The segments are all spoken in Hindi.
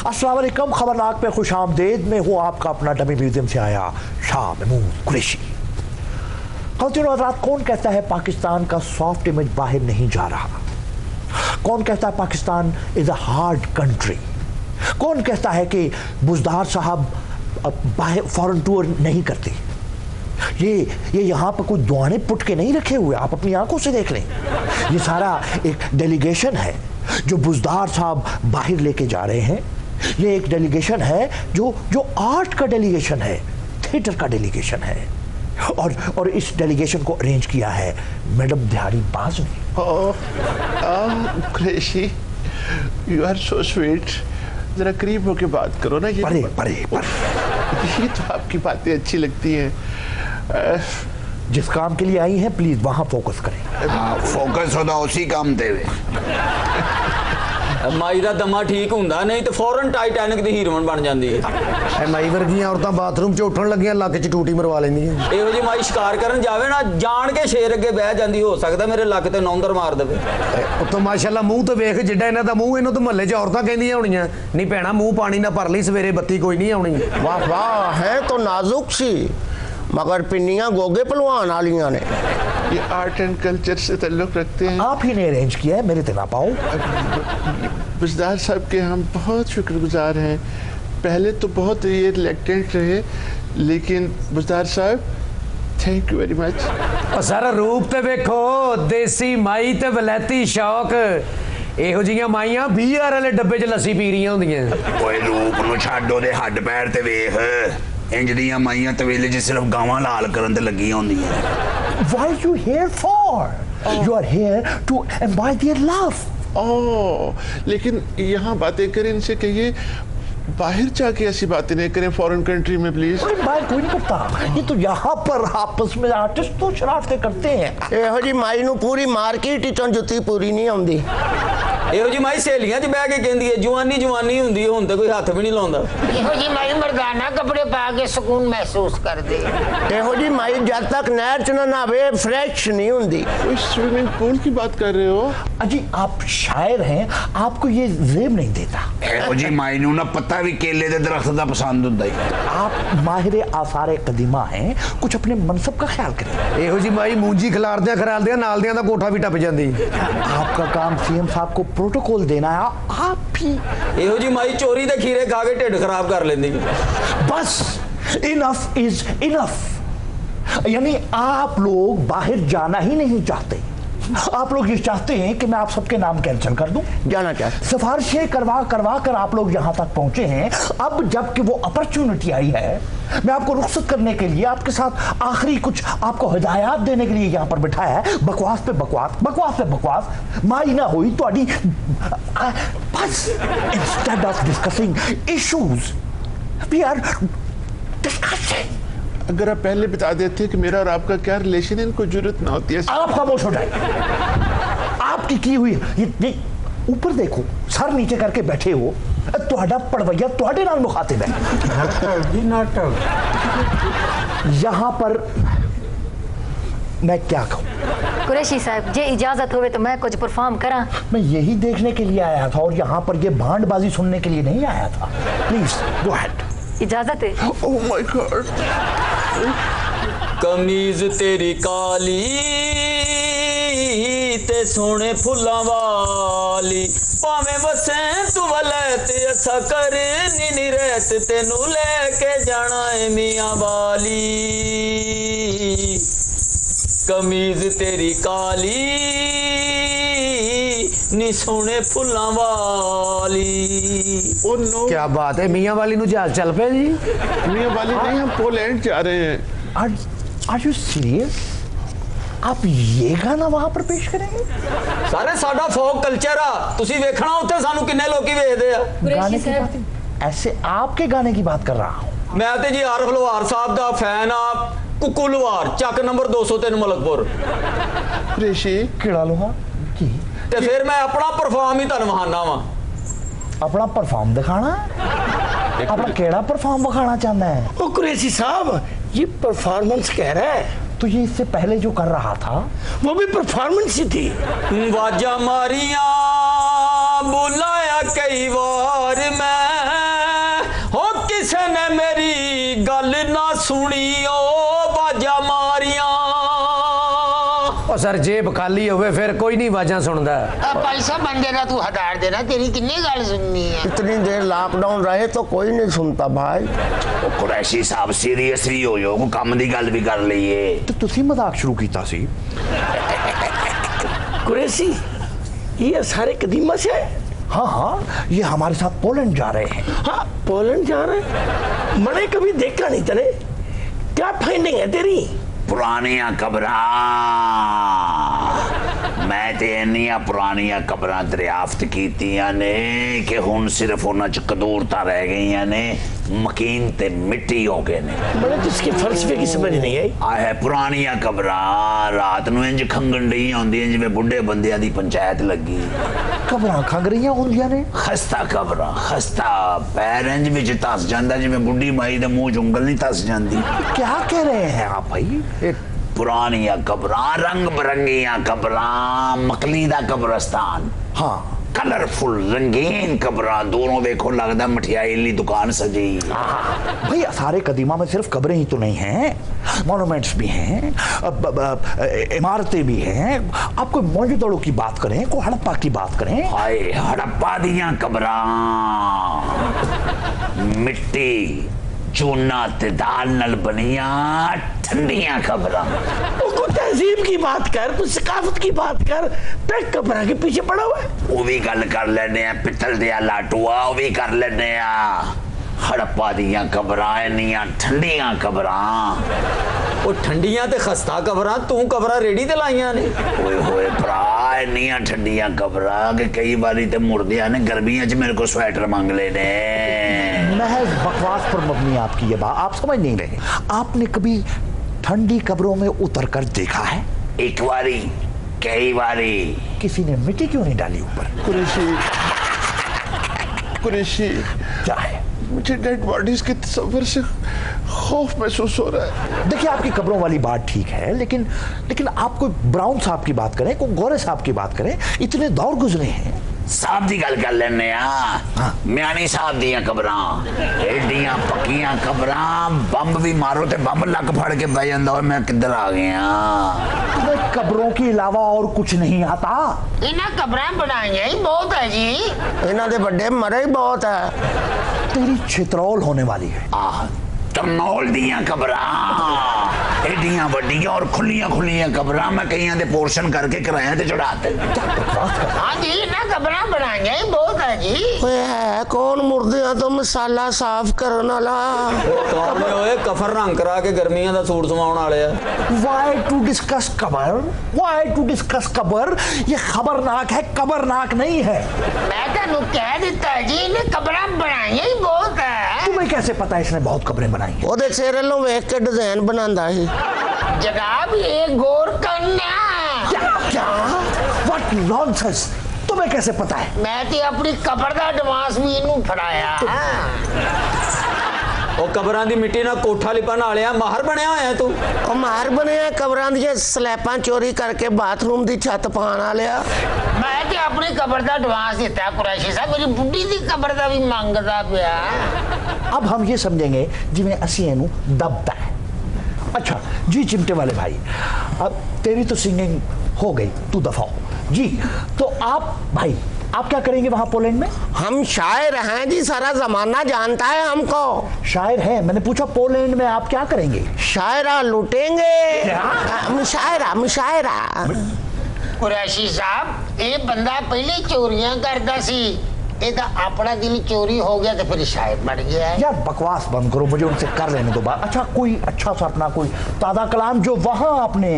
अस्सलाम वालेकुम, खबरनाक पे खुश आमदेद। मैं हूँ आपका अपना डमी म्यूजियम से आया शाह महमूद कुरैशी। कौन कहता है पाकिस्तान का सॉफ्ट इमेज बाहर नहीं जा रहा? कौन कहता है Pakistan is a hard country? कौन कहता है कि बुज़दार साहब बाहर फॉरेन टूर नहीं करते? ये यहाँ पर कोई दुआने पुट के नहीं रखे हुए, आप अपनी आंखों से देख लें। ये सारा एक डेलीगेशन है जो बुज़दार साहब बाहर लेके जा रहे हैं। ये एक डेलीगेशन है जो आर्ट का डेलीगेशन है, थिएटर का डेलीगेशन है। और इस डेलीगेशन को अरेंज किया है मैडम दिहाड़ी बाज ने। Qureshi, you are so sweet. जरा करीब होके बात करो ना। ये परे ये तो आपकी बातें अच्छी लगती हैं। जिस काम के लिए आई हैं प्लीज वहां फोकस करें। हाँ, फोकस होता उसी काम देवे। माई का दमा ठीक होंदा नहीं तो फौरन टाइटैनिक दी हीरोइन बन जाती है। माई वर्गियां औरतां बाथरूम च उठन लगियां लक च टूटी मरवा लेंदियां। ਇਹੋ जी माई शिकार करन जावे ना जान के शेर अगे बह जाती, हो सकता मेरे लक ते नौंदर मार देवे। उत्तों माशाअल्लाह मूंह तो वेख जिड्डा इन्हां दा मूंह, इन्हां तो महल्ले च औरतां कहंदियां होणियां नहीं भैणा मूंह पानी ना भर लई, सवेरे बत्ती कोई नहीं आउणी। वाह वाह, है तो नाजुक सी मगर पिन्नियां गोगे पलवान वालियां ने। ये आर्ट एंड कल्चर से ताल्लुक रखते हैं। आप ही ने अरेंज किया है, मेरे तना पाओ। बुज़दार साहब के हम बहुत शुक्रगुजार हैं। पहले तो बहुत ये रिलेक्टेंट रहे, लेकिन बुज़दार साहब थैंक यू वेरी मच। और सारा रूप ते वेखो, देसी माई ते वलैती शौक। ਇਹੋ ਜਿਹੀਆਂ ਮਾਈਆਂ 20,000 ਵਾਲੇ ਡੱਬੇ 'ਚ ਲੱਸੀ ਪੀ ਰਹੀਆਂ ਹੁੰਦੀਆਂ। ਓਏ ਰੂਪ ਨੂੰ ਛੱਡ, ਉਹਦੇ ਹੱਡ ਪੈਰ ਤੇ ਵੇਖ। ਇੰਜ ਦੀਆਂ ਮਾਈਆਂ ਤਵੇਲੇ 'ਚ ਸਿਰਫ ਗਾਵਾਂ ਲਾਲ ਕਰਨ ਤੇ ਲੱਗੀਆਂ ਹੁੰਦੀਆਂ। Why are you here for? You are here to embody their love. लेकिन यहाँ बातें करें, इनसे कहिए बाहर जाके ऐसी बातें नहीं करें फॉरेन कंट्री में प्लीज। बाहर कोई नहीं करता, ये तो यहाँ पर आपस में आर्टिस्ट तो शरारतें करते हैं। ਇਹੋ ਜੀ ਮਾਈ ਨੂੰ ਪੂਰੀ ਮਾਰਕੀਟ ਵਿੱਚੋਂ ਜੁੱਤੀ ਪੂਰੀ ਨਹੀਂ ਆਉਂਦੀ। ਇਹੋ ਜੀ ਮਾਈ ਸਹੇਲੀਆਂ 'ਚ ਬਹਿ ਕੇ ਕਹਿੰਦੀ ਹੈ ਜਵਾਨੀ ਜਵਾਨੀ ਹੁੰਦੀ ਹੈ, ਹੁਣ ਤੇ ਕੋਈ ਹੱਥ ਵੀ ਨਹੀਂ ਲਾਉਂਦਾ। ਇਹੋ ਜੀ ਮਾਈ ਮਰਦਾਨਾ ਕੱਪੜੇ ਪਾ ਕੇ ਸਕੂਨ ਮਹਿਸੂਸ ਕਰਦੇ। ਇਹੋ ਜੀ ਮਾਈ ਜਦ ਤੱਕ ਨਹਿਰ 'ਚ ਨਾ ਨਹਾਵੇ फ्रेश नहीं ਹੁੰਦੀ। स्विमिंग पूल की बात कर रहे हो? अजी आप शायर हैं, आपको ये जेब नहीं देता। ਇਹੋ ਜੀ ਮਾਈ ਨੂੰ ਨਾ ਪਤਾ भी केले दे दरख्त दा पसंद हुंदा है। आप माहिर आसार कदीमा हैं, कुछ अपने मनसब का ख्याल करें। ਇਹੋ ਜੀ ਮਾਈ ਮੂੰਜੀ ਖਿਲਾਰਦਿਆਂ ਖਰਾਲਦਿਆਂ ਨਾਲਦਿਆਂ ਦਾ ਕੋਠਾ ਵੀ ਟੱਪ ਜਾਂਦੀ। आपका काम सीएम साहब को प्रोटोकॉल देना है, आप भी। ਇਹੋ ਜੀ ਮਾਈ ਚੋਰੀ ਦੇ ਖੀਰੇ ਖਾ ਕੇ ਢਿੱਡ ਖਰਾਬ कर लेंदी। बस इनफ इज इनफ। यानी आप लोग बाहर जाना ही नहीं चाहते। आप लोग ये चाहते हैं कि मैं आप सबके नाम कैंसिल कर दूं। जाना चाहते, सिफारिशें करवा कर आप लोग यहां तक पहुंचे हैं। अब जबकि वो अपॉर्चुनिटी आई है, मैं आपको रुखसत करने के लिए, आपके साथ आखिरी कुछ आपको हिदायत देने के लिए यहां पर बिठाया है। बकवास पे बकवास, बकवास पे बकवास, माई ना हुई तो अड़ी। बस instead of discussing issues we are discussing. अगर आप पहले बता देते कि मेरा और आपका क्या रिलेशन है, इनको जरूरत ना होती है। आप खामोश हो जाए। आपकी की हुई ये ऊपर देखो, सर नीचे करके बैठे हो, तुहाडा पड़वैया तुहाडे नाल मुखातिब है। नाटक यहां पर मैं क्या कहूं? कुरैशी साहब जे इजाजत होवे तो मैं कुछ परफॉर्म करा। मैं यही देखने के लिए आया था और यहाँ पर ये भांडबाजी सुनने के लिए नहीं आया था। Please go ahead. इजाजत है? Oh my God. कमीज तेरी काली ते सोने फुल्लां वाली, भावें वसें तू वलैत असा कर नी रहत तेनू लेके जाना है मियां वाली। कमीज तेरी काली नी सोने फुल्लां वाली। ओ नो, क्या बात है, मियां वाली नु जहाज चल पे जी। मियां वाली नहीं, हम पोलैंड जा रहे हैं। Are you serious? आप ये गाना वहां पर पेश करेंगे? सारे साडा फोक कल्चर आ, तुसी वेखना उत्थे सानू किन्ने लोकी वेखदे आ। गाने की बात, ऐसे आपके गाने की बात कर रहा हूं मैं ते जी आरफ लोहार साहब दा फैन आ। कुकू लोहार, चक नंबर 203 मलकपुर। कुरैशी, किड़ा लोहा की ते फिर मैं अपना परफॉर्म ही तुहानू वहाना वा। अपना परफॉर्म दिखाना है? अपना केड़ा परफॉर्म दिखाना चाहता है? ओ कुरैशी साहब, ये परफॉर्मेंस कह रहा है तो ये इससे पहले जो कर रहा था वो भी परफॉर्मेंस ही थी। वाजा मारिया बुलाया कई बार मैं किसे ने मेरी गल ना सुनी ओ बाजा मारियां। और सर जेब खाली होवे फिर कोई नहीं आवाज़ां सुनदा। पैसा बन देना तू हटार देना, तेरी कितनी गल सुननी है। इतनी देर लॉकडाउन रहे तो कोई नहीं सुनता भाई। कुरैशी साहब सीरियस भी हो जो, को काम दी गल भी कर लईए। तो तुसी मजाक शुरू कीता सी। कुरैशी ये सारे कदीमा से है। हाँ हाँ, ये हमारे साथ पोलैंड जा रहे हैं। हाँ पोलैंड जा रहे हैं। मैंने कभी देखा नहीं तने, क्या फाइंडिंग है तेरी? पुरानियां कबरां, मैं ते इन्नियां पुरानियां कबरां दरियाफ्त कीतियां ने कि हुण सिर्फ उन्हां च कदूरतां रह गईयां ने, मकीन ते मिट्टी हो गए ने। मैंने तो इसके फलसफे की समझ नहीं आई। आए पुरानियां कबरां रात नूं इंज खंगण डई होंदियां जिवें बुढ़े बंदियां दी पंचायत लगी। कबरां खंग रहियां होंदियां ने। खस्ता कबरां, खस्ता पैर इंज विच धस जांदा जिवें बुढ़ी माई दे मूंह च उंगल नहीं धस जांदी। क्या कह रहे हैं आप भाई? पुरानियां कबरां, रंग बिरंगियां कबरां, मकलीदा कब्रस्तान। हाँ कलरफुल रंगीन कबरां, दोनों देखो लगदा मठियाई ली दुकान सजी। भाई सारे कदीमा में सिर्फ कब्रें ही तो नहीं हैं, मॉन्यूमेंट्स भी हैं, इमारतें भी हैं। आप कोई मौजूदड़ों की बात करें, कोई हड़प्पा की बात करें। हाय हड़प्पा दियां कबरां, मिट्टी चूना ते दाल नल बनियां ठंडियां कबरां। कुछ तहजीब की बात कर, कुछ सकाफत की बात कर, पैक कबरा के पीछे पड़ा हुआ है। वो भी गल कर लेने आ, पित्तल दिया लाटुआ वो भी कर लेने आ। हड़प्पा दियां कबरां इन्नियां ठंडियां कबरां। वो ठंडियां ते खस्ता कबरां, तू कबरां रेडी ते लाइयां ने। ओए होए भरा इन्नियां ठंडियां कबरां कि कई बारी ते मुर्दियां ने गर्मियां च मेरे को स्वेटर मांग लेने। महज बकवास पर मबनी आपकी ये बात, आप समझ नहीं रहे। आपने कभी ठंडी कब्रों में उतर कर देखा है? एक बारी, कई बारी। किसी ने मिट्टी क्यों नहीं डाली ऊपर? कुरैशी क्या है? मुझे डेड बॉडीज के तस्वर से खौफ महसूस हो रहा है। देखिए आपकी कब्रों वाली बात ठीक है, लेकिन आप कोई ब्राउन साहब की बात करें, कोई गोरे साहब की बात करें, इतने दौर गुजरे हैं। साहब दी गल कर लेने आ। म्यानी साहब दियां कबरां, एडियां पक्कियां कबरां, बंब भी मारो ते बंब लग फड़ के बह जांदा और मैं किधर आ गया। तुम्हें कब्रों के अलावा और कुछ नहीं आता? इन्हें कब्रें बनाई ही बहुत है जी। इन्हों दे बड़े मरे ही बहुत है। तेरी छितरौल होने वाली है। तरनौल दियां कबरां, एडियां वड्डियां और खुलियां खुलियां कबरां, मैं कईयां दे पोर्शन करके किराए ते चढ़ाते। हाँ जी, इन्हें कब्रें बनाई ही बहुत है जी। ओए है कौन मुर्दियां तो मसाला साफ करने वाला? कौन ने ओए कफर रंग करा के गर्मियां दा सूट सवाउण वाले आ। Why to discuss cover? Why to discuss cover? ये खबरनाक है, कबरनाक नहीं है। मैं तेनू कह दिता है जी, इन्हें कब्रें बनाई ही बहुत है। तुम्हें कैसे पता इसने बहुत कब्रें बनाई हैं? ओदे चेहरे लो वेख के डिजाइन बनांदा ही। जनाब ये गौर करना। क्या? What nonsense? तुम्हें कैसे पता है? मैं ते अपनी कबर दा एडवांस भी इनू फड़ाया। ओ कबरां दी मिट्टी ना कोठा लिपन वालिया माहर बनया होया तू। ओ मार बने कबरां दी स्लैपां चोरी करके बाथरूम दी छत पाण वालिया। मैं ते अपनी कबर दा एडवांस दिता कुरैशी साहब, मेरी बुढ़ी दी कबर दा भी मंगदा पिया। अब हम ये समझेंगे जिवें असी इनू दबदा है। अच्छा जी चिमटे वाले भाई, अब तेरी तो सिंगिंग हो गई, तू दफा हो जी। तो आप भाई आप क्या करेंगे वहां पोलैंड में? हम शायर हैं जी, सारा जमाना जानता है हमको। शायर है, मैंने पूछा पोलैंड में आप क्या करेंगे? शायरा लूटेंगे। मुशायरा मुशायरा। कुरैशी साहब ये बंदा पहले चोरियां करता सी, ਇਹਦਾ अपना दिल चोरी हो गया तो फिर शायद बढ़ गया है। यार बकवास बंद करो, मुझे उनसे कर लेने दो बात। अच्छा कोई अच्छा सा अपना कोई ताज़ा कलाम जो वहाँ आपने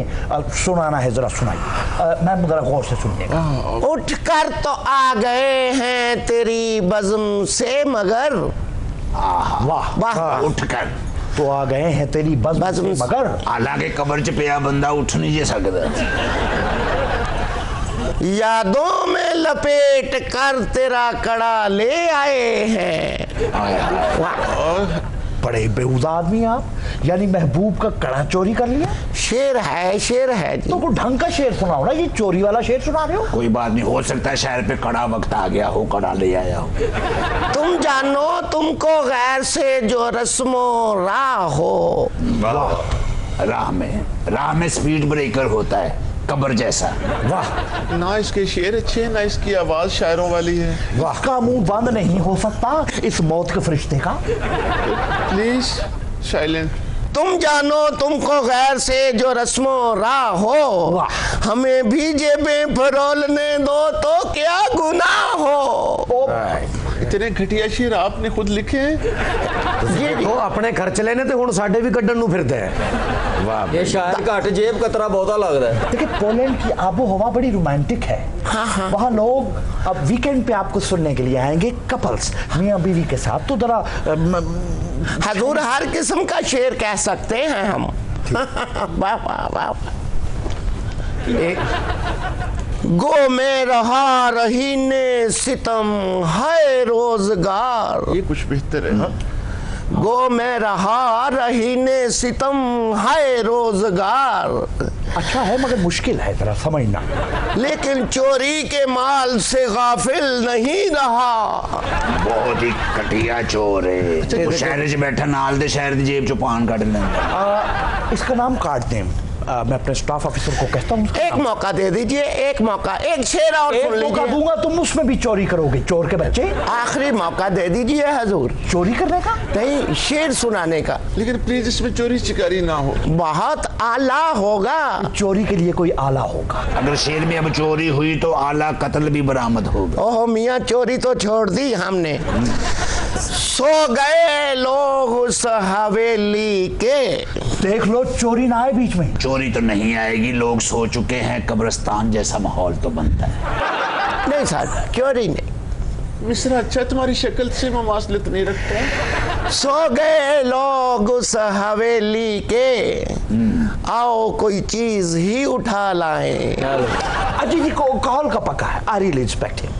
सुनाना है जरा सुनाइए। मैं जरा गौर से सुनिएगा। उठ कर तो आ गए हैं तेरी बज़्म से मगर। वाह वाह। उठ कर तो आ गए हैं तेरी बज़्म से मगर। हालांकि कब्र च पिया बंदा उठ नहीं जे सकदा। यादों में लपेट कर तेरा कड़ा ले आए हैं। बड़े बेहुदा आदमी आप, यानी महबूब का कड़ा चोरी कर लिया। शेर है जी। तो कोई ढंग का शेर सुनाओ ना, ये चोरी वाला शेर सुना रहे हो। कोई बात नहीं, हो सकता है शहर पे कड़ा वक्त आ गया हो, कड़ा ले आया हो। तुम जानो तुमको गैर से जो रस्मो राह हो। राह में स्पीड ब्रेकर होता है, कब्र जैसा। वाह, ना इसके शेर अच्छे हैं, ना इसकी आवाज शायरों वाली है। वाह, का मुंह बंद नहीं हो सकता इस मौत के फरिश्ते का। Please silent. तुम जानो तुमको गैर से जो रस्मो राह हो, हमें भी जेबें फरोलने दो तो क्या गुनाह हो। इतने घटिया शेर आपने खुद लिखे हैं। ये देखो अपने खर्च लेने ते हुण साडे भी कड्डण नूं फिरदे है। वाह, ये शायद घट जेब कतरा बहुता लगता है। देखिए पोलैंड की आबो हवा बड़ी रोमांटिक है। वहाँ लोग अब वीकेंड पे आपको सुनने के लिए आएंगे, कपल्स मियाँ बीवी के साथ। तो जरा हजूर हर किस्म का शेर कह सकते हैं हम। वाह वाह वाह। गो में रहा रही ने सितम है रोजगार। ये कुछ बेहतर है। गो में रहा रही ने सितम है रोजगार। अच्छा है मगर मुश्किल है जरा समझना। लेकिन चोरी के माल से गाफिल नहीं रहा। बहुत ही घटिया चोर है। वो शहर च बैठा नाल दे शहर दी जेब चो पान कढ लेंदा। इसका नाम काट दें। मैं अपने स्टाफ ऑफिसर को कहता हूँ एक मौका दे दीजिए, एक मौका, एक शेर और सुन लीजिए। मौका दूंगा, तुम उसमें भी चोरी करोगे चोर के बच्चे। आखिरी मौका दे दीजिए हजूर। चोरी करने का नहीं, शेर सुनाने का। लेकिन प्लीज इसमें चोरी चिकारी ना हो। बहुत आला होगा। चोरी के लिए कोई आला होगा। अगर शेर में अब चोरी हुई तो आला कत्ल भी बरामद होगा। ओह मियाँ, चोरी तो छोड़ दी हमने। सो गए लोग उस हवेली के। देख लो चोरी ना आए बीच में। चोरी तो नहीं आएगी, लोग सो चुके हैं, कब्रिस्तान जैसा माहौल तो बनता है। नहीं साहब, चोरी नहीं। मिस्र अच्छा तुम्हारी शक्ल से ममासलत नहीं रखता। सो गए लोग उस हवेली के, आओ कोई चीज ही उठा लाएं। अजी जी को कॉल का पक्का है। I really respect him.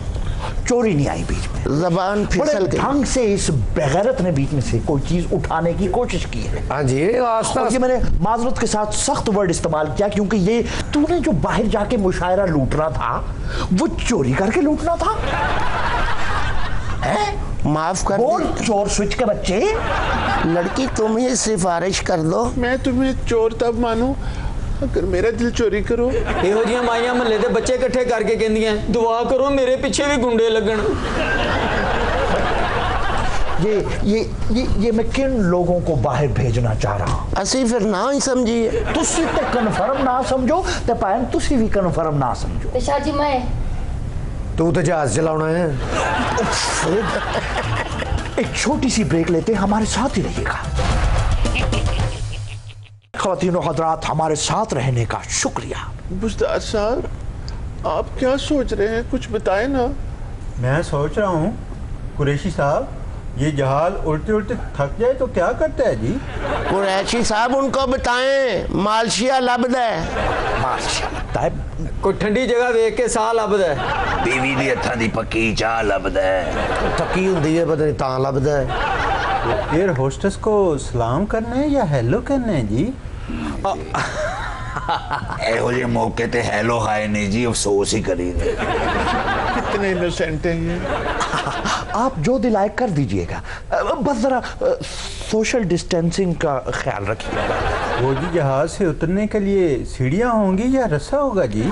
चोरी नहीं आई बीच में। जबान फिसल गई। ढंग से इस बेगैरत ने बीच में से कोई चीज उठाने की कोशिश की है। हाँ जी, ये मैंने माजरत के साथ सख्त वर्ड इस्तेमाल किया, क्योंकि ये तूने जो बाहर जाके मुशायरा लूटना था वो चोरी करके लूटना था। माफ कर बोल चोर स्विच के बच्चे। लड़की तुम ही सिफारिश कर दो। मैं तुम्हें चोर तब मानूं अगर मेरा दिल चोरी करो। ਇਹੋ ਜਿਹੀਆਂ ਮਾਈਆਂ ਮਹੱਲੇ ਦੇ ਬੱਚੇ ਇਕੱਠੇ ਕਰਕੇ ਕਹਿੰਦੀਆਂ ਦੁਆ ਕਰੋ ਮੇਰੇ ਪਿੱਛੇ ਵੀ ਗੁੰਡੇ ਲੱਗਣ। ये मैं किन लोगों को बाहर भेजना चाह रहा हूँ। असी फिर ना ही समझिए। तुसी तो कन्फर्म ना समझो ते पायन तुसी भी कन्फर्म ना समझो। शाह जी मैं तू तो जहाज चलाना है। एक छोटी सी ब्रेक लेते, हमारे साथ ही रहिएगा। ख़वातीन हज़रात, हमारे साथ रहने का शुक्रिया। बुज़दार साहब, आप क्या सोच रहे हैं, कुछ बताएं ना। मैं सोच रहा हूँ कुरैशी साहब, ये जहाज उल्टे उल्टे थक जाए तो क्या करता है जी? कुरैशी साहब उनको बताएं मालशिया लब्द है। मालशिया लगता है। कोई ठंडी जगह देख के साह लभदा है। बीवी दी हत्थां दी पक्की चाह लभदा है। थकी हुंदी है, पता नहीं तां लभदा है। एयर होस्टेस को सलाम करना है या हेलो करना है जी? ਇਹੋ ਜਿਹੇ मौके ते हेलो हाय नहीं जी, अफसोस ही करी दे। कितने इनोसेंट हैं ये। आप जो दिलाए कर दीजिएगा, बस जरा सोशल डिस्टेंसिंग का ख्याल रखिएगा। वो जी जहाज से उतरने के लिए सीढ़ियाँ होंगी या रस्सा होगा जी?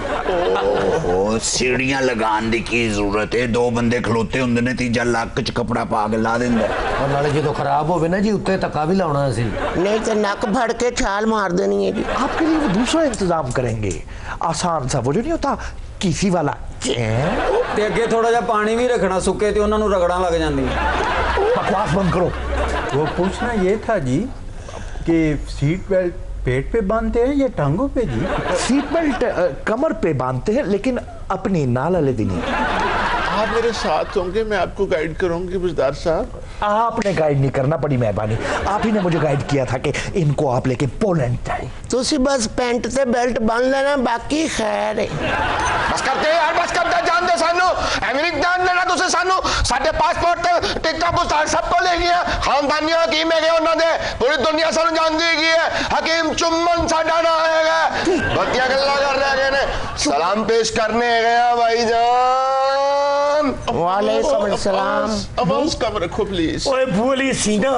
सीढ़ियां लगाने दी की जरूरत है? दो बंदे खलोते होंदे ने, तीजा लक च कपड़ा पा के ला दिंदा। और नाले जो खराब होवे ना जी, उत्ते धक्का भी लाउणा सी। नहीं तो नक फड़ के छाल मार देनी है जी। आपके लिए वो दूसरा इंतजाम करेंगे, आसान सा, वो जो नहीं होता किसी वाला। ਤੇ ਅੱਗੇ ਥੋੜਾ ਜਿਹਾ ਪਾਣੀ ਵੀ ਰੱਖਣਾ ਸੁੱਕੇ ਤੇ ਉਹਨਾਂ ਨੂੰ ਰਗੜਾਂ ਲੱਗ ਜਾਂਦੀਆਂ। बकवास बंद करो। वो पूछना ये था जी कि सीट बेल्ट पेट पे बांधते हैं या टांगों पे जी? सीट बेल्ट कमर पे बांधते हैं, लेकिन अपनी नाल वाले दिन ही। आप मेरे साथ होंगे, मैं आपको गाइड करूंगी बुज़दार साहब। आपने गाइड नहीं करना, बड़ी मेहरबानी। आप ही ने मुझे गाइड किया था कि इनको आप लेके पोलैंड जाए। तुसी बस पैंट से बेल्ट बांध लेना, बाकी खैर है। बस करते यार, बस करते। जान दे सानू अमेरिका जान देना तुसे, सानू साडे पासपोर्ट ते टिकट बुज़दार सब को देखी है खानदानी हकीम है उन्होंने पूरी दुनिया सानू जानदी है हकीम चुम्मन साडा नाम है बतिया गल्ला कर रहे ने सलाम पेश करने गया भाईजान वालेकुम सलाम आवाज कम रखो प्लीज ओए भूली सीना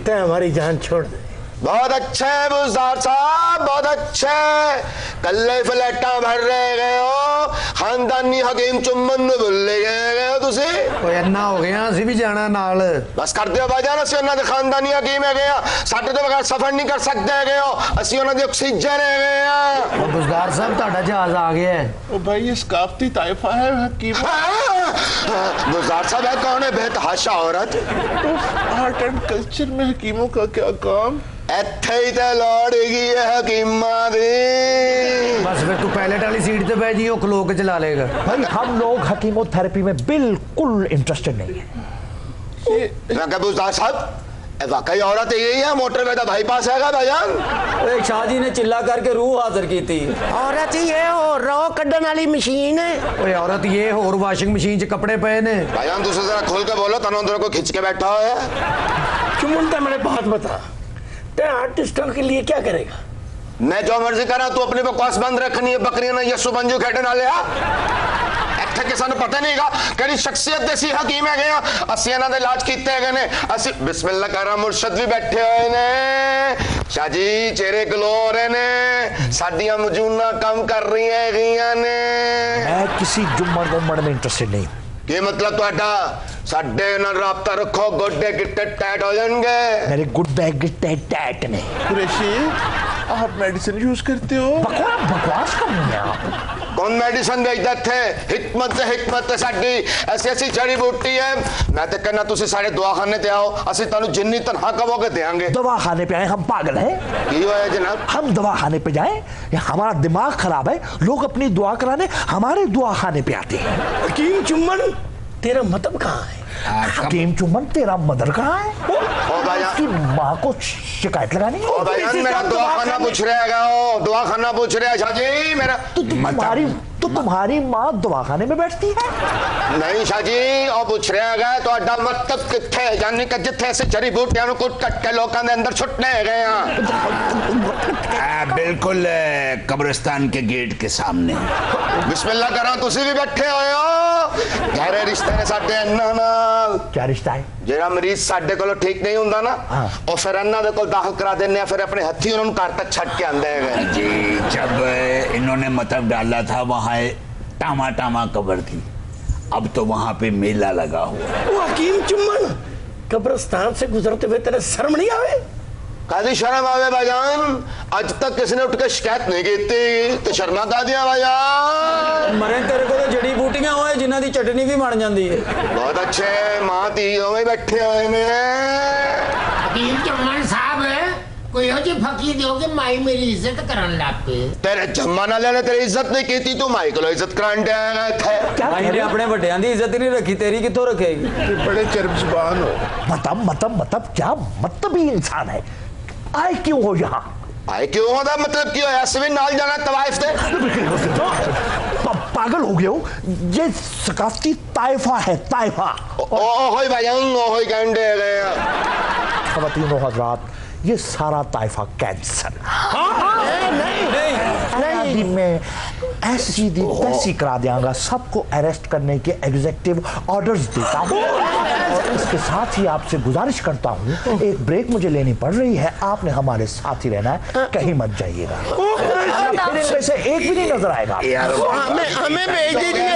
ते हमारी जान छोड़ दे बहुत अच्छा है बुजदार साहब बहुत अच्छा है कल्ले फ्लैटा भर रहे गए हो खानदानी हकीम चुम्मन ਨੂੰ ਭੁੱਲੇ ਗਏ ਹੋ ਤੁਸੀਂ ਓਏ ਇੰਨਾ ਹੋ ਗਿਆ ਅਸੀਂ ਵੀ ਜਾਣਾ ਨਾਲ ਬਸ ਕਰ ਦਿਓ ਭਾਈਜਾਨ ਅਸੀਂ ਉਹਨਾਂ ਦੇ ਖਾਨਦਾਨੀ ਹਕੀਮ ਹੈਗੇ ਆ ਸਾਡੇ ਤੋਂ ਬਗੈਰ ਸਫ਼ਰ ਨਹੀਂ ਕਰ ਸਕਦੇ ਹੈਗੇ ਹੋ ਅਸੀਂ ਉਹਨਾਂ ਦੇ ਆਕਸੀਜਨ ਹੈਗੇ ਆ ਗੁਜ਼ਦਾਰ ਸਾਹਿਬ ਤੁਹਾਡਾ ਜਹਾਜ਼ ਆ ਗਿਆ ਹੈ ओ भाई ये सकाफती ताइफा है हकीम गुजार साहब है कौन है बेतहाशा औरत आर्ट एंड कल्चर में हकीमों का क्या काम ਇੱਥੇ ਹੀ ਤੇ ਲੋੜ ਹੈਗੀ ਹੈ ਹਕੀਮਾਂ ਦੀ बस फिर तू पायलट वाली सीट पे बैठ जी वो खलो के चला लेगा भाई हम लोग हकीमोथेरेपी में बिल्कुल इंटरेस्टेड नहीं है गुजार साहब वाकई औरत यही है मोटरवे का बाईपास हैगा भाईजान एक शाह जी ने चिल्ला करके रूह हाजिर की थी औरत ये हो रो कड्डन वाली मशीन है ओए औरत ये और वॉशिंग मशीन च कपड़े पे ने भाईजान दूसरे जरा खोल के बोलो तनो अंदर को खींच के बैठा है चुमुंडा मेरे बात बता ते आर्टिस्टों के लिए क्या करेगा मैं जो मर्जी करा तू अपनी बकवास बंद रखनी है बकरियां ना यस्सु मंजू खेडन वाले आ ਇੱਥੇ ਕਿ ਸਾਨੂੰ ਪਤਾ ਨਹੀਂਗਾ ਕਿਹੜੀ ਸ਼ਖਸੀਅਤ ਦੇ ਸੀ ਹਕੀਮ ਹੈਗੇ ਆ ਅਸੀਂ ਇਹਨਾਂ ਦੇ ਇਲਾਜ ਕੀਤੇ ਹੈਗੇ ਨੇ ਅਸੀਂ ਬਿਸਮਿਲ੍ਲਾ ਕਰਾ ਮੁਰਸ਼ਦ ਵੀ ਬੈਠੇ ਹੋਏ ਨੇ ਸ਼ਾਹ ਜੀ ਚਿਹਰੇ ਗਲੋ ਰਹੇ ਨੇ ਸਾਡੀਆਂ ਮਜੂਨਾ ਕੰਮ ਕਰ ਰਹੀਆਂ ਹੈਗੀਆਂ ਨੇ मैं किसी जुम्मन गुम्मन में इंटरेस्टेड नहीं हूँ ਕੀ ਮਤਲਬ ਤੁਹਾਡਾ ਸਾਡੇ ਨਾਲ ਰਾਬਤਾ ਰੱਖੋ ਗੋਡੇ ਗਿੱਟੇ ਟੈਟ ਹੋ ਜਾਣਗੇ मेरे गुड्डे गिट्टे टैट ने कुरैशी आप मेडिसिन यूज करते हो बकवास कर रही हैं आप कौन मेडिसिन भेजते थे हिकमत साडी ऐसी ऐसी जड़ी बूटी है मैं तो कहना तुसी सारे दवाखाने ते आओ असि तानु जिन्नी तनखा कहोगे देंगे दवाखाने पे आए हम पागल हैं की होया जनाब हम दवाखाने पे जाएं या हमारा दिमाग खराब है लोग अपनी दुआ कराने हमारे दवाखाने पे आते हैं हकीम चुम्मन तेरा मतलब कहाँ है हकीम चुम्मन तेरा मदर कहाँ है उसकी माँ को शिकायत लगानी ओ भाईजान मेरा दवाखाना पूछ रहा है दवाखाना पूछ रहा है शाह जी मेरा तुम्हारी माँ दवाखाने में बैठती है नहीं शाह जी और पूछ रहा है ਤੁਹਾਡਾ मतलब किथे यानी कि जिथे ऐसे जड़ी बूटियां ਨੂੰ ਕੁੱਟ ਕੱਟ ਕੇ ਲੋਕਾਂ ਦੇ ਅੰਦਰ ਛੁੱਟਨੇ ਗਏ ਆ बिल्कुल कब्रिस्तान के गेट के सामने बिस्मिल्लाह करा तुसी भी बैठे होए हो गहरे रिश्ते ने साडे अन्ना नाल क्या रिश्ता है ਜਿਹੜਾ ਮਰੀਜ਼ ਸਾਡੇ ਕੋਲ ਠੀਕ ਨਹੀਂ ਹੁੰਦਾ ਨਾ ਉਹ ਫਿਰ ਇਹਨਾਂ ਦੇ ਕੋਲ ਦਾਖਲ ਕਰਾ ਦਿੰਦੇ ਆ ਫਿਰ ਆਪਣੇ ਹੱਥੀ ਉਹਨਾਂ ਨੂੰ ਘਰ ਤੱਕ ਛੱਡ ਕੇ ਆਂਦੇ ਹੈਗੇ जी जब इन्होंने मतलब डाला था वहाँ टामा टामा कब्र थी अब तो वहाँ पे मेला लगा हुआ वो हकीम चुम्मन कब्रिस्तान से गुजरते हुए तेरे शर्म नहीं आवे कादी शर्म आवे भाईजान आज तक किसी ने उठ के शिकायत नहीं की थी तो शर्मा का दिया भाईजान मरे तेरे को तो जड़ी बूटियां होए जिन्हां दी चटनी भी बन जाती है बहुत अच्छे मां धी में बैठे हुए ने हकीम चुम्मन साहब कोई हो जी फकीर हो के माई मेरी इज्जत करन लग पे तेरे जम्मा नाले ने तेरी इज्जत नहीं की थी तू माई को इज्जत कराने आया थे माई ने अपने बड़ियां दी इज्जत नहीं रखी तेरी किथों रखेगी बड़े चर्ब जुबान हो मतलब क्या मतलब ही इंसान है आए क्यों हो यहाँ आए क्यों होता मतलब क्यों ऐसे भी नाल जाना तवाइफ से पागल हो गए हो ये सकाफती ताइफा है ताइफा ओहोई भाईजान ओहोई कहंडे गए ख़वातीन और हज़रात ये सारा ताइफा कैंसर नहीं मैं ऐसी दी तैसी करा देंगा सबको अरेस्ट करने के एग्जीक्यूटिव ऑर्डर्स देता हूँ और इसके साथ ही आपसे गुजारिश करता हूँ एक ब्रेक मुझे लेनी पड़ रही है आपने हमारे साथ ही रहना है कहीं मत जाइएगा इनमें से एक भी नहीं नजर आएगा हमें भेज दीजिए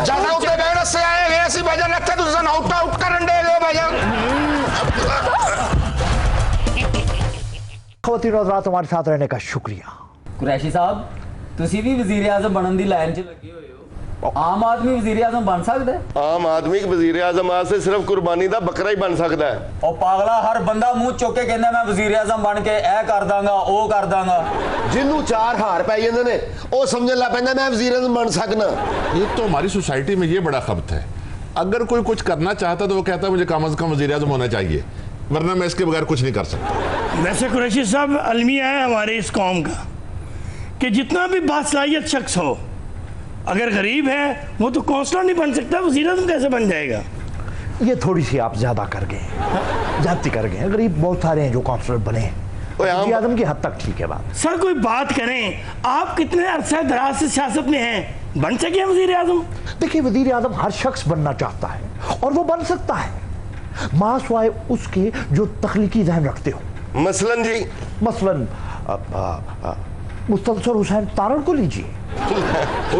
ज्यादा उतरे बेरस से आए गए ऐसी भजन रखते तो जन आउट करन दे लो भजन ख़वातीन और हज़रात हमारे साथ रहने का शुक्रिया कुरैशी साहब तुसी भी वज़ीर आज़म बनन दी लाइन च लगे हुए हो आम आदमी वज़ीर आज़म बन सकदा है आम आदमी वज़ीर आज़म से सिर्फ कुर्बानी दा बकरा ही बन सकता है ओ पागला हर बंदा मुंह चुक के कहंदा मैं वज़ीर आज़म बन के ए कर दांगा ओ कर दांगा जिन्नू चार हार पै जांदे ने ओ समझ ला पैंदा मैं वज़ीर आज़म बन सकना ये तो हमारी सोसाइटी में ये बड़ा खबत है अगर कोई कुछ करना चाहता तो वो कहता है मुझे कम से कम वज़ीर आज़म होना चाहिए वरना मैं इसके बगैर कुछ नहीं कर सकता वैसे कुरैशी साहब अलमिया है हमारे इस कौम का कि जितना भी बासलाहियत शख्स हो अगर गरीब है वो तो कौंसलर नहीं बन सकता, वज़ीर आज़म कैसे बन जाएगा? ये थोड़ी सी आप ज्यादा कर गए, ज्यादती कर गए। गरीब बहुत सारे हैं जो काउंसलर बने हैं, वज़ीर आज़म की हद तक ठीक है बात। सर कोई बात करें, आप कितने अरसा दराज से सियासत में हैं, बन सके वज़ीर आज़म? देखिए वज़ीर आज़म हर शख्स बनना चाहता है और वो बन सकता है, मासवाए उसके जो तख्लीकी ज़हन रखते हो। मसलन जी, मसलन मुस्तनसर हुसैन तारड़ को लीजिए।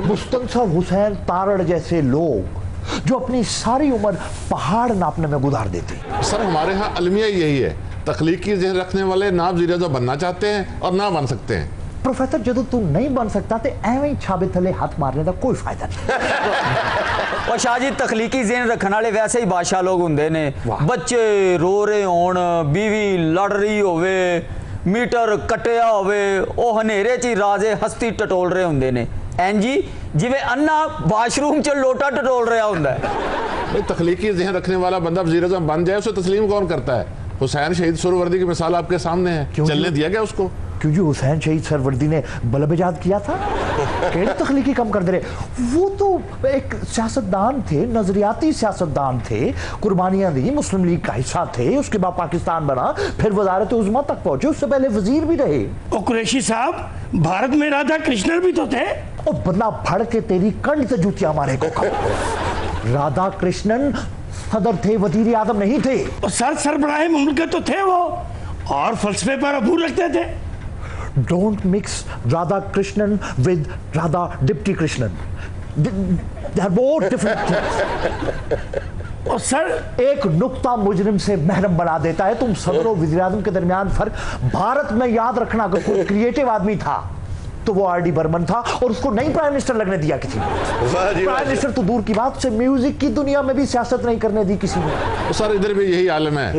मुस्तनसर हुसैन तारड़ जैसे लोग जो अपनी सारी उम्र पहाड़ नापने में गुजार देते हैं। सर हमारे यहाँ अलमिया यही है, तख्लीकी ज़हन रखने वाले ना वज़ीर आज़म बनना चाहते हैं और ना बन सकते हैं। प्रोफेसर जो तू नहीं बन सकता तो एवं छाबे थले हाथ मारने का कोई फायदा नहीं। और शाह जी तख्लीकी ज़हन रखने वाले वैसे ही बादशाह लोग होंगे ने, बच्चे रो रहे होण, बीवी लड़ रही होवे, मीटर कटिया होवे, ओ हनेरे च राजे हस्ती टटोल रहे होंगे ने, जी जिवें अन्ना वाशरूम च लोटा टटोल रहा होंदा है। तख्लीकी ज़हन रखने वाला बंदा वज़ीर आज़म बन जाए उसे तस्लीम कौन करता है? हुसैन शहीद सुहरावर्दी की मिसाल आपके सामने है, चलने दिया गया उसको? क्यों जी हुसैन शहीद सुहरावर्दी ने बलब इजाद किया था, केड़ी तख्लीकी कम कर दे रहे। वो तो एक सियासतदान थे, नजरियाती सियासतदान थे, कुर्बानियां दी, मुस्लिम लीग का हिस्सा थे, उसके बाद पाकिस्तान बना, फिर वजारत उज़्मा तक पहुंचे, उससे पहले वजीर भी रहे। और कुरैशी साहब भारत में राधा कृष्णन भी तो थे। और बंदा फड़ के तेरी कंड से जूतियां मारे को राधा कृष्णन सदर थे, वजीर आज़म नहीं थे। और सरबराह मुमलिकत तो थे वो, और फलसफे पर अबूर रखते थे। Don't mix Radha Krishnan with Radha Dipti Krishnan. They are both different things. और सर एक नुक्ता मुजरिम से महरम बना देता है। तुम सदर और वज़ीर आज़म के दरमियान फर्क भारत में याद रखना, अगर कोई क्रिएटिव आदमी था तो वो आर डी बर्मन था और उसको नहीं प्राइम मिनिस्टर लगने दिया किसी ने। प्राइम मिनिस्टर तो दूर की बात से म्यूजिक की दुनिया में भी सियासत नहीं करने दी किसी ने। सर इधर भी यही आलम है,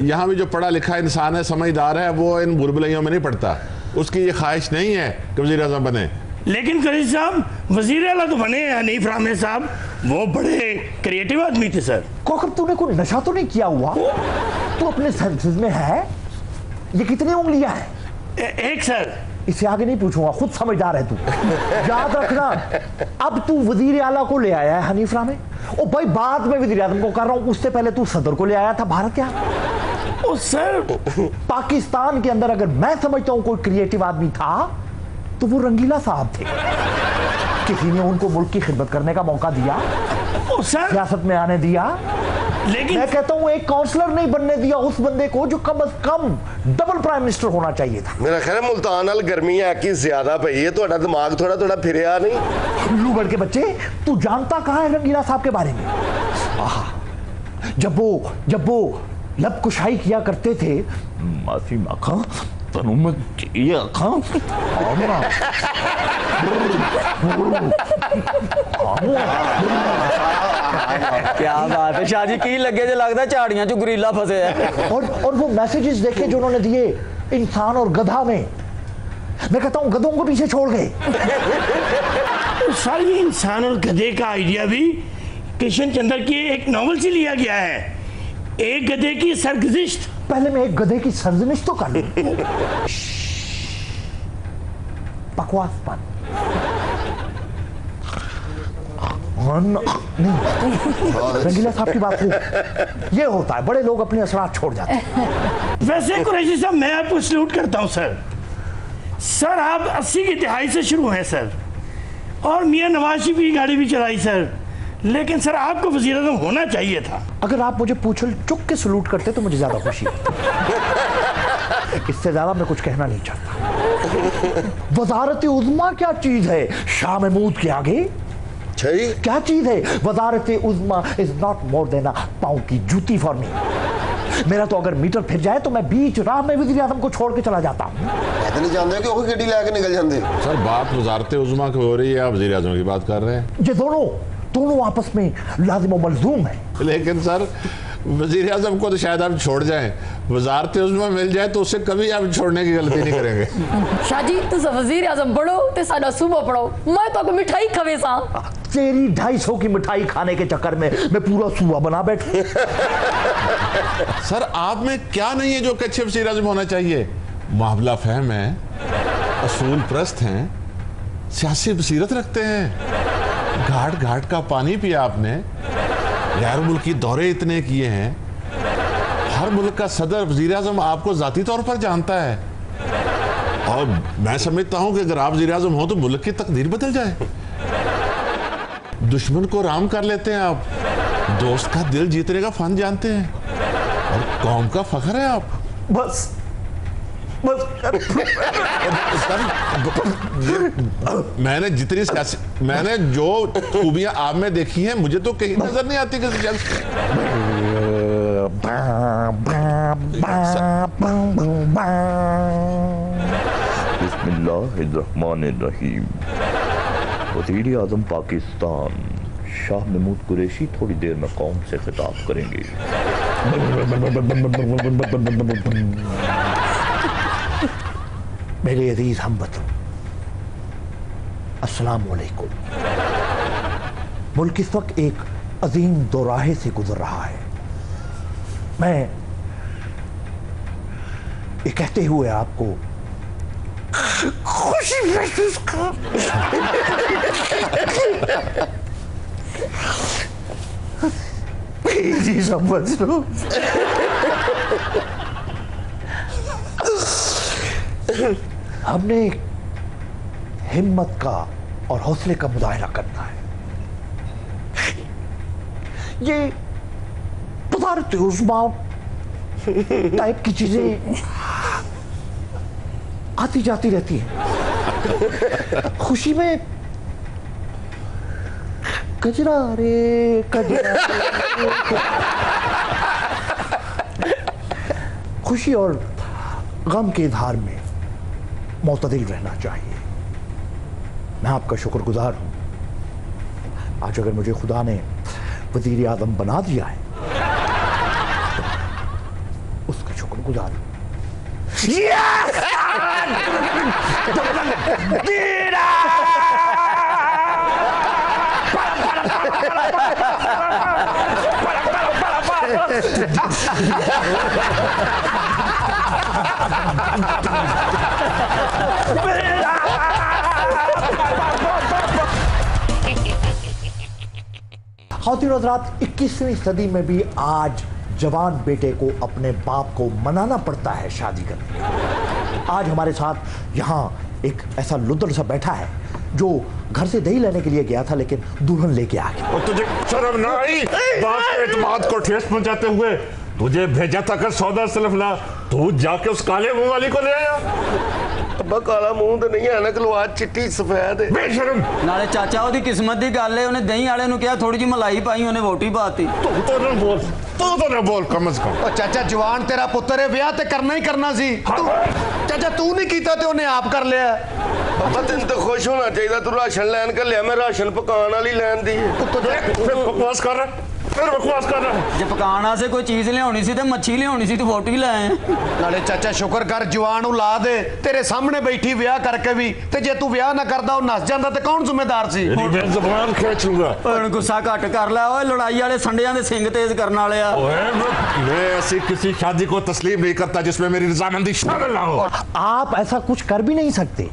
यहाँ भी जो पढ़ा लिखा इंसान है, समझदार है, वो इन बुरबुलैयों में नहीं पड़ता। उसकी ये ख्वाहिश नहीं है कि वज़ीर आज़म बने। लेकिन कुरैशी साहब वज़ीर आला तो बने हैं हनीफ रामे साहब, वो बड़े क्रिएटिव आदमी थे सर। कोकब तूने कोई नशा तो नहीं किया हुआ? तू अपने सेंसेस में है? ये कितनी उंगलियां हैं? एक सर। इससे आगे नहीं पूछूंगा, खुद समझदार है तू। याद रखना, अब तू वज़ीर आला को ले आया है हनीफ रामे, और भाई बाद में वज़ीर आज़म को कर रहा हूं, उससे पहले तू सदर को ले आया था भारत क्या? ओ सर पाकिस्तान के अंदर अगर मैं समझता हूं कोई क्रिएटिव आदमी था तो वो रंगीला साहब थे। किसी ने उनको मुल्क की खिदमत करने का मौका दिया, सियासत में आने दिया। लेकिन मैं कहता हूं एक काउंसलर नहीं बनने दिया उस बंदे को जो कम से कम डबल प्राइम मिनिस्टर होना चाहिए था। मेरा ख्याल है मुल्तान नाल गर्मियां की ज्यादा पई है, तो दिमाग थोड़ा थोड़ा फिरिया नहीं। लू बढ़ के बच्चे, तू जानता कहां है रंगीला साहब के बारे में? जब वो लब कुशाई किया करते थे, माफी माखा तनु में ये आखा क्या बात है शाह जी, की लगे जो लगता है झाड़ियां चो गुरीला फंसे है। और वो मैसेजेस देखे जो उन्होंने दिए इंसान और गधा में, मैं कहता हूं गधों को पीछे छोड़ गए। सर ये इंसान और गधे का आइडिया भी कृष्ण चंद्र की एक नॉवल से लिया गया है, एक गधे की सरगुज़िश्त। पहले मैं एक गधे की सरगुज़िश्त तो कर लूं। बकवास बंद। रंगीला साहब की बात हो, ये होता है, बड़े लोग अपने असरात छोड़ जाते हैं। वैसे कुरैशी साहब मैं आपको सल्यूट करता हूं सर। सर आप 80 की दहाई से शुरू हैं सर, और मियां नवाज शरीफ की गाड़ी भी चलाई सर, लेकिन सर आपको वज़ीर आज़म होना चाहिए था। अगर आप मुझे पूछल चुक के सलूट करते तो मुझे ज्यादा खुशी होती। इससे ज्यादा मैं कुछ कहना नहीं चाहता। वजारत उज़्मा क्या चीज है शाह महमूद के आगे? क्या चीज है वजारत उज़्मा? इज नॉट मोर देन पाँव की जूती फॉर मी। मेरा तो अगर मीटर फिर जाए तो मैं बीच राह में वज़ीर आज़म को छोड़ के चला जाता हूँ। नहीं जानते कि वो गड्डी लेके निकल जाते। सर बात वजारत उज़्मा की हो रही है, आप वज़ीर आज़म की बात कर रहे हैं। ये दोनों आपस में लाजिम और मलजूम है। लेकिन सर वज़ीर आज़म को तो शायद आप छोड़ जाएं, वजारत उज़्मा मिल जाए तो उससे कभी आप छोड़ने की गलती नहीं करेंगे। शाह जी तुस वज़ीर आज़म पढ़ो ते साडा सूबा पढ़ो, मैं तो मिठाई खवे सा। तेरी 250 की मिठाई खाने के चक्कर में मैं पूरा सूबा बना बैठा। सर आप में क्या नहीं है जो कि अच्छे वज़ीर आज़म होना चाहिए? मामला फहम है, असूल परस्त हैं, सियासी बसीरत रखते हैं, घाट घाट का पानी पिया आपने, गैर मुल्की दौरे इतने किए हैं, हर मुल्क का सदर वजीर आजम आपको जाती तौर पर जानता है, और मैं समझता हूं कि अगर आप वजीर आजम हो तो मुल्क की तकदीर बदल जाए। दुश्मन को राम कर लेते हैं आप, दोस्त का दिल जीतने का फन जानते हैं, और कौम का फख्र है आप। बस मैंने जितनी मैंने जो खूबियां आप में देखी हैं, मुझे तो कहीं नजर नहीं आती किसी शख्स। बिस्मिल्लाहिर्रहमानिर्रहीम। वज़ीर आज़म पाकिस्तान शाह महमूद कुरैशी थोड़ी देर में कौम से खिताब करेंगे। मेरे अजीज हमवतन, अस्सलाम वालेकुम। मुल्क इस वक्त एक अजीम दोराहे से गुजर रहा है। मैं ये कहते हुए आपको खुशी महसूस कर जी समझ लो। हमने हिम्मत का और हौसले का मुजाहिरा करना है। ये पदार्थ उस्मा टाइप की चीजें आती जाती रहती हैं। खुशी में कजरा रे कजरा खुशी और गम के इजहार में मुतदिल रहना चाहिए। मैं आपका शुक्रगुजार हूं। आज अगर मुझे खुदा ने वजीर आज़म बना दिया है, उसका शुक्रगुजार हूं। ख़वातीन और हज़रात, 21वीं सदी में भी आज जवान बेटे को अपने बाप को मनाना पड़ता है शादी करने। आज हमारे साथ यहाँ एक ऐसा लुदर सा बैठा है जो घर से दही लेने के लिए गया था, लेकिन दुल्हन लेके आ गया। और तुझे शर्म ना आई? बाप के एतमाद को ठेस पहुंचाते हुए तुझे भेजा था कर सौदा सिर्फ ला, तू जाके उस काले मुंह वाली को ले आया। अब्बा काला मुंह तो नहीं है ना, कलवा चिट्टी सफेद है। बेशरम। नाले चाचा ओदी किस्मत दी गल है, उन्हें दही वाले नु कहा थोड़ी जी मलाई पाई, उन्हें वोटी पाती। तू तो ना बोल, तू तो ना बोल कम से कम। ओ चाचा जवान तेरा पुत्र है, ब्याह ते करना ही करना सी। चाचा तू नहीं कीता ते उन्हें आप कर लिया। अब्बा तेन तो खुश होना चाहिए, तू राशन लैन कर लिया, मैं राशन पकाने वाली लैन दी। बकवास कर रहा है, फिर बकवास कर रहा है। जे पकाना से कोई चीज लियानी सी ते मच्छी लियानी सी, तू वोटी लाए। नाले चाचा शुक्र कर जवान औलाद है, तेरे सामने बैठी ब्याह करके भी, ते जे तू ब्याह ना करदा ओ नस जांदा ते कौन जिम्मेदार सी? मैं ज़बान खींच लूंगा। हुण गुस्सा घट कर लै, ओए लड़ाई वाले संडियां दे सिंग तेज करन वाले आ। मैं ऐसी किसी शादी को तस्लीम नहीं करता जिसमें मेरी रजामंदी शामिल ना हो। आप ऐसा कुछ कर भी नहीं सकते।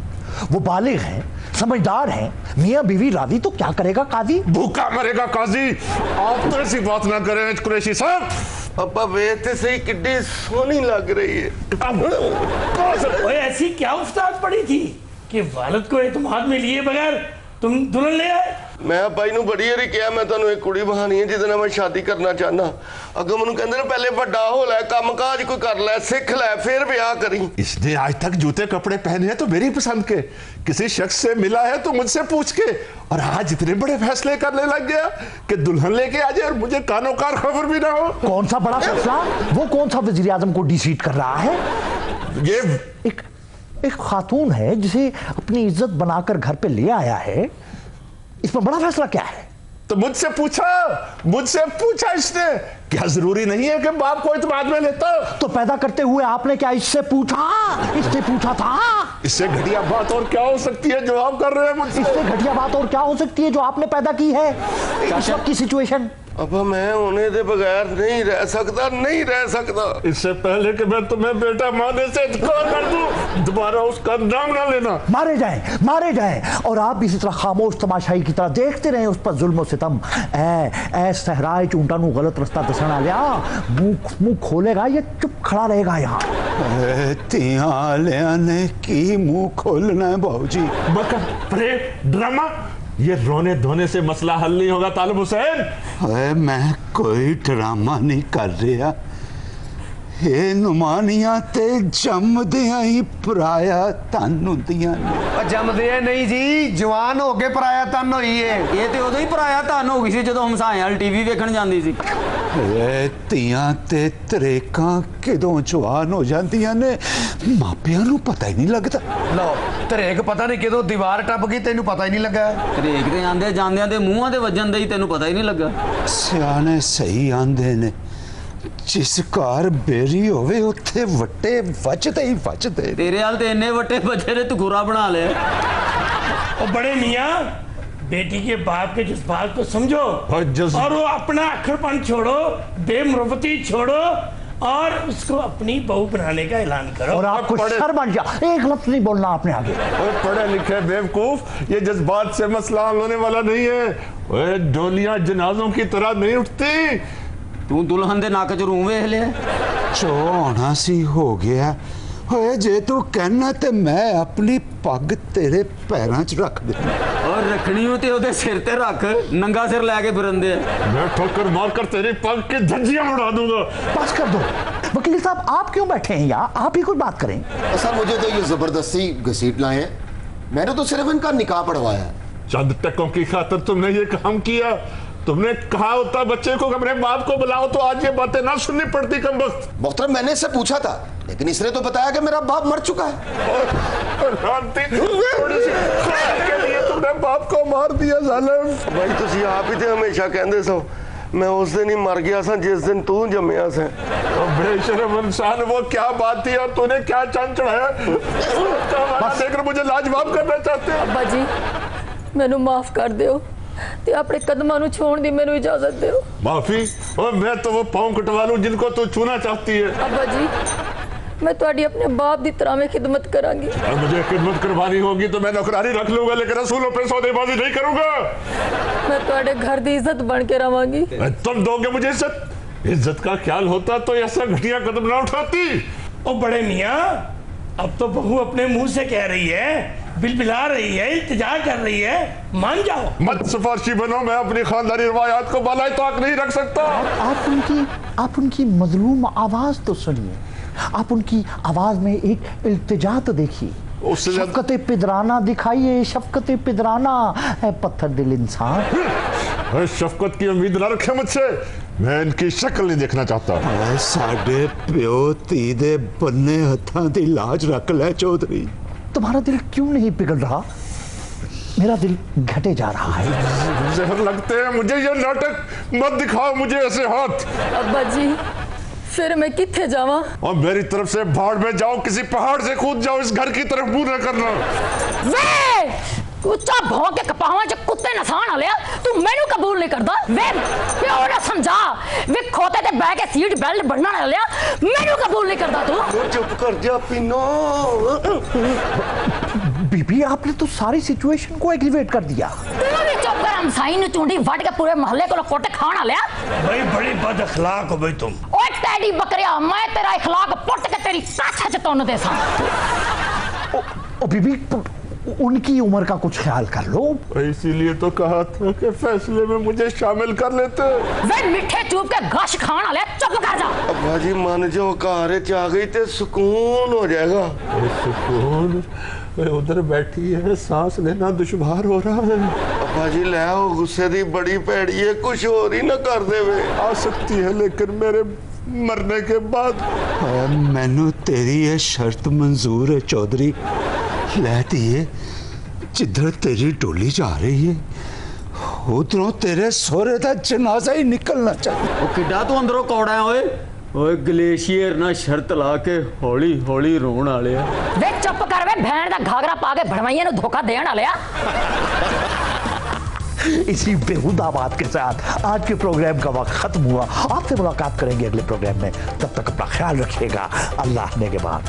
वो बालिग हैं, समझदार हैं, मियाँ बीवी राजी तो क्या करेगा काजी? भूखा मरेगा काजी। आप तो ऐसी बात ना करें कुरैशी साहब। अब्बा वेते सही किड्डी सोनी लग रही है। ओए ऐसी क्या उस्ताद पड़ी थी कि वालिद को एतमाद में लिए बगैर तुम दुल्हन ले आए? मैं भाई नूं बड़ी वारी कहा मैं तुहानूं एक कुड़ी बहानी है जिहदे नाल मैं शादी करना चाहना। अगों मैनूं कहंदे ने पहले वड्डा हो लै, काम काज कोई कर लै, सीख लै, फिर ब्याह करी। इसने आज तक जूते कपड़े पहने हैं तो मेरी पसंद के, किसी शख्स से मिला है तो मुझसे पूछ के, और आज इतने बड़े फैसले करने लग गया कि दुल्हन लेके आ जाए और मुझे कानो कार खबर भी ना हो। कौन सा बड़ा फैसला? वो कौन सा वजीर आजम को डिसीट कर रहा है? ये एक खातून है जिसे अपनी इज्जत बनाकर घर पे ले आया है, इसमें बड़ा फैसला क्या है? तो मुझसे पूछा इसने। क्या जरूरी नहीं है कि बाप को इत्मीनान में लेता? तो पैदा करते हुए आपने क्या इससे पूछा था? इससे घटिया बात और क्या हो सकती है जो आप कर रहे हैं मुझसे? इससे घटिया बात और क्या हो सकती है जो आपने पैदा की है इस वक्त की सिचुएशन? अब मैं उन्हें दे बगैर नहीं रह सकता। इससे पहले कि मैं तुम्हें बेटा माने से इनकार कर दूं, दोबारा उसका नाम ना लेना। मारे जाएं और आप इसी तरह खामोश तमाशाई की तरह देखते रहें उस पर जुल्म और सितम। ऐ सहराए चूंटा नू गलत रास्ता दसना लिया, मुंह खोलेगा ये चुप खड़ा रहेगा यहाँ। तिया ने की मुंह खोलना है बाबूजी। ड्रामा, ये रोने धोने से मसला हल नहीं होगा तालिब हुसैन। मैं कोई ड्रामा नहीं कर रहा, ये नुमानियां ते जमदियां ही पराया तन हुंदियां ने। जमदियां नहीं जी, जवान हो के पराया तन होई है। ये ते उदों ही पराया तन हो गई सी जदों हमसाए वाली टीवी वेखण जांदी सी। तियां ते तरेकां किदों जवान हो जांदियां ने, मापियां नूं पता ही नहीं लगदा। लो तरेक पता नहीं किदों दीवार टप गई, तेनू पता ही नहीं लगा। तरेक ते आंदे जांदियां दे मूंहां ते वजन दे ही तेनू पता ही नहीं लगा। सियाने सही आंदे ने, जिस घर बेरी होवे उत्थे वट्टे वजदे ही वजदे। तेरे हाल ते इन्ने वट्टे बच्चे ने तू खुरा बना लिया। और बड़े मियाँ, बेटी के बाप के जज्बात को समझो और वो अपना अक्खरपन छोड़ो, बेमुरवती छोड़ो और उसको अपनी बहू बनाने का ऐलान करो। और आपको शर्म आ गया, एक लफ्ज नहीं बोलना आपने आगे। पढ़े लिखे बेवकूफ, ये जज्बात से मसला हल होने वाला नहीं है। डोलियां जनाजों की तरह नहीं उठती। तू दुल्हन दे नाक च रूं वेख लिया, जो होना सी हो गया। होए जे तू कहना ते मैं अपनी पग तेरे पैरां च रख देना। और रखनी हो ते ओदे सिर ते रख, नंगा सिर लेके फिरंदे। मैं ठोकर मारकर तेरी पग की धज्जियां उड़ा दूंगा। बस कर दो वकील साहब, आप क्यों बैठे हैं यहाँ? आप ही कुछ बात करें। सर मुझे तो ये जबरदस्ती घसीट लाए हैं, मैंने तो सिर्फ इनका निकाह पढ़वाया। चंद टकों की खातिर तुमने ये काम किया। तुमने कहा होता बच्चे को अपने बाप को बुलाओ तो आज ये बातें ना सुननी पड़ती। कम वक्त मोहतरम, मैंने इससे पूछा था लेकिन इसने तो बताया कि मेरा बाप मर चुका है। के लिए तुमने बाप को मार दिया जालिम। भाई तुसी आप ही थे हमेशा कहंदे सो मैं उस दिन ही मर गया सा जिस दिन तू जम्मिया से। बेशरम इंसान, वो क्या बात थी और तूने क्या चंद चढ़ाया? देखकर मुझे लाजवाब करना चाहते हो। अब्बा जी मैनू माफ कर दियो ते अपने कदमां नूं छोड़ दी मैनू इजाजत दियो। माफी? और मैं तो वो पाँव कटवा लूं जिनको तू छूना चाहती है। अब्बा जी मैं तुहाडी अपने बाप दी तरह में खिदमत करांगी। और मुझे खिदमत करवानी होगी तो मैं नौकरानी रख लूंगा, लेकिन रसूलों पे सौदेबाजी नहीं करूंगा। मैं तुहाडे घर दी इज्जत बन के रवांगी। तुम दोगे मुझे इज्जत? इज्जत का ख्याल होता तो ऐसा घटिया कदम ना उठाती। ओ बड़े मियाँ, अब तो बहू अपने मुंह से कह रही है, बिलबिला रही है, इल्तिजा कर रही है, मान जाओ। मत सिफारशी बनो, मैं अपनी खानदानी रिवायात को बाला ताक नहीं रख सकता। आप उनकी मजलूम आवाज तो सुनिए, आप उनकी आवाज में एक इल्तिजा तो देखिए। शफकत पिदराना दिखाइए, शफकत पिदराना है पत्थर दिल इंसान। शफकत की उम्मीद ना रखे मुझसे, मैं इनकी शक्ल नहीं देखना चाहता। साडे प्यो धी दे बन्ने हत्थां दी लाज रख ले चौधरी। तुम्हारा दिल क्यों नहीं पिघल रहा? मेरा दिल घटे जा रहा है। जहर लगते हैं मुझे ये नाटक, मत दिखाओ मुझे ऐसे हाथ। अब्बा जी फिर मैं किथे जावां? और मेरी तरफ से भाड़ में जाओ, किसी पहाड़ से कूद जाओ, इस घर की तरफ मुंह न करना। वे उच्चा भौंक के कपावां च कुत्ते नसान आ लिया, तू मैनू कबूल नहीं करदा। वे प्यो ने समझा, वे खोते ते बैठ के सीट बेल्ट बनना ना लिया, मैनू कबूल नहीं करदा। तू चुप कर जा पिनो। बीबी आपने तो सारी सिचुएशन को एग्रीवेट कर दिया। तू भी चुप कर, हम साईं ने चूंडी वट के पूरे मोहल्ले को कोटे खाना लिया। भाई बड़ी बद अखलाक हो भाई तुम। ओए टैडी बकरिया, मैं तेरा इखलाक पुट के तेरी काछा च तोन दे सा। ओ बीबी उनकी उम्र का कुछ ख्याल कर लो। इसीलिए तो कहा था कि फैसले में मुझे शामिल कर लेते। वे मिठे चूप के गश खाना ले, चुप कर जा। अब्बा जी मान जाओ, कार च आ गई ते सुकून हो जाएगा। सुकून? वे उधर बैठी है, सांस लेना दुश्वार हो रहा है। अब्बा जी ले आओ, गुस्से दी बड़ी पैड़ी है, कुछ और ही ना कर दे। वे आ सकती है लेकिन मेरे मरने के बाद। मैनू तेरी ये शर्त मंजूर है चौधरी। लै दिए, जिधर तेरी डोली जा रही है उधरों तेरे सोरे का जनाजा ही निकलना चाहिए। ओ किड्डा तू अंदरों कौड़ा है ओए? ओए ग्लेशियर ना शर्त ला के हौली हौली रोण वाले। वे चुप कर वे, भैन दा घाघरा पा के भड़वाइयां नु धोखा देण वाले। इसी बेहुदा बात के साथ आज के प्रोग्राम का वक्त खत्म हुआ। आपसे मुलाकात करेंगे अगले प्रोग्राम में, तब तक अपना ख्याल रखिएगा। अल्लाह ने के बाद